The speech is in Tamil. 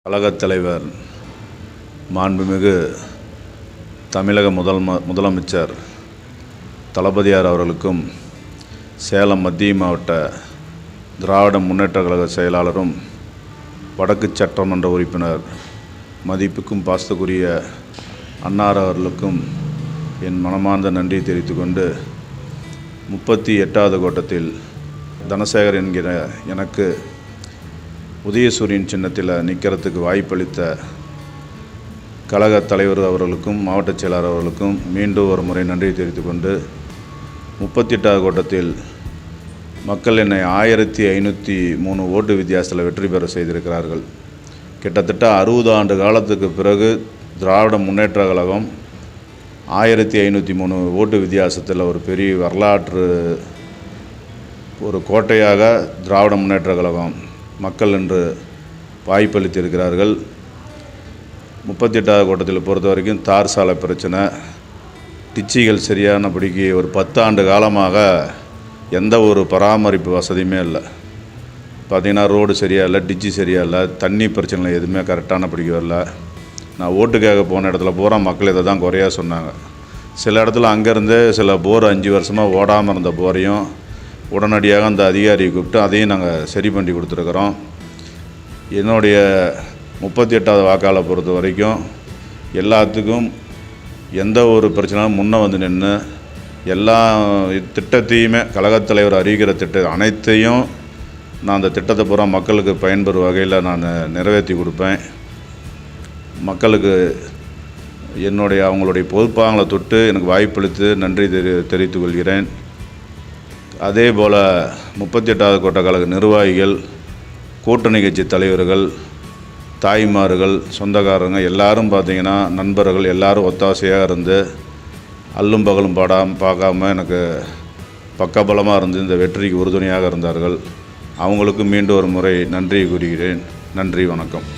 கழகத் தலைவர் மாண்புமிகு தமிழக முதலமைச்சர் தளபதியார் அவர்களுக்கும் சேலம் மத்திய மாவட்ட திராவிட முன்னேற்றக் கழக செயலாளரும் வடக்கு சட்டமன்ற உறுப்பினர் மதிப்புக்கும் பாசத்துக்குரிய அன்னார் அவர்களுக்கும் என் மனமார்ந்த நன்றி தெரிவித்துக்கொண்டு 38வது கோட்டத்தில் தனசேகர் என்கிற எனக்கு உதயசூரியன் சின்னத்தில் நிற்கிறதுக்கு வாய்ப்பளித்த கழகத் தலைவர் அவர்களுக்கும் மாவட்ட செயலாளர் அவர்களுக்கும் மீண்டும் ஒரு முறை நன்றி தெரிவித்துக்கொண்டு 38வது கோட்டத்தில் மக்கள் என்னை 1503 ஓட்டு வித்தியாசத்தில் வெற்றி பெற செய்திருக்கிறார்கள். கிட்டத்தட்ட 60 ஆண்டு காலத்துக்கு பிறகு திராவிட முன்னேற்றக் கழகம் 1503 ஓட்டு வித்தியாசத்தில் ஒரு பெரிய வரலாற்று ஒரு கோட்டையாக திராவிட முன்னேற்றக் கழகம் மக்கள் என்று வாய்ப்பளித்திருக்கிறார்கள். 38வது கோட்டத்தில் பொறுத்த வரைக்கும் தார் சாலை பிரச்சனை, டிச்சிகள் சரியானபடிக்கு ஒரு 10 ஆண்டு காலமாக எந்த ஒரு பராமரிப்பு வசதியுமே இல்லை. பார்த்திங்கன்னா ரோடு சரியாக இல்லை, டிச்சி சரியாக இல்லை, தண்ணி பிரச்சனை எதுவுமே கரெக்டானபடிக்கு வரல. நான் ஓட்டுக்காக போன இடத்துல பூரா மக்கள் இதை தான் குறையாக சொன்னாங்க. சில இடத்துல அங்கேருந்து சில போர் 5 வருஷமாக ஓடாமல் இருந்த போரையும் உடனடியாக அந்த அதிகாரியை கூப்பிட்டு அதையும் நாங்கள் சரி பண்ணி கொடுத்துருக்குறோம். என்னுடைய 38வது வாக்காளை பொறுத்த வரைக்கும் எல்லாத்துக்கும் எந்த ஒரு பிரச்சனையும் முன்னே வந்து நின்று எல்லா திட்டத்தையுமே கழகத் தலைவர் அறிவிக்கிற திட்டம் அனைத்தையும் நான் அந்த திட்டத்தை பூரா மக்களுக்கு பயன்பெறும் வகையில் நான் நிறைவேற்றி கொடுப்பேன். மக்களுக்கு அவங்களுடைய பொறுப்பாங்களை தொட்டு எனக்கு வாய்ப்பளித்து நன்றி தெரிவித்துக் கொள்கிறேன். அதே போல் 38வது கோட்ட கழக நிர்வாகிகள், கூட்டணி கட்சி தலைவர்கள், தாய்மார்கள், சொந்தக்காரங்க எல்லாரும் பார்த்திங்கன்னா நண்பர்கள் எல்லாரும் ஒத்தாசையாக இருந்து அல்லும் பகலும் பார்க்காம எனக்கு பக்கபலமாக இருந்து இந்த வெற்றிக்கு உறுதுணையாக இருந்தார்கள். அவங்களுக்கு மீண்டும் ஒரு முறை நன்றி கூறுகிறேன். நன்றி, வணக்கம்.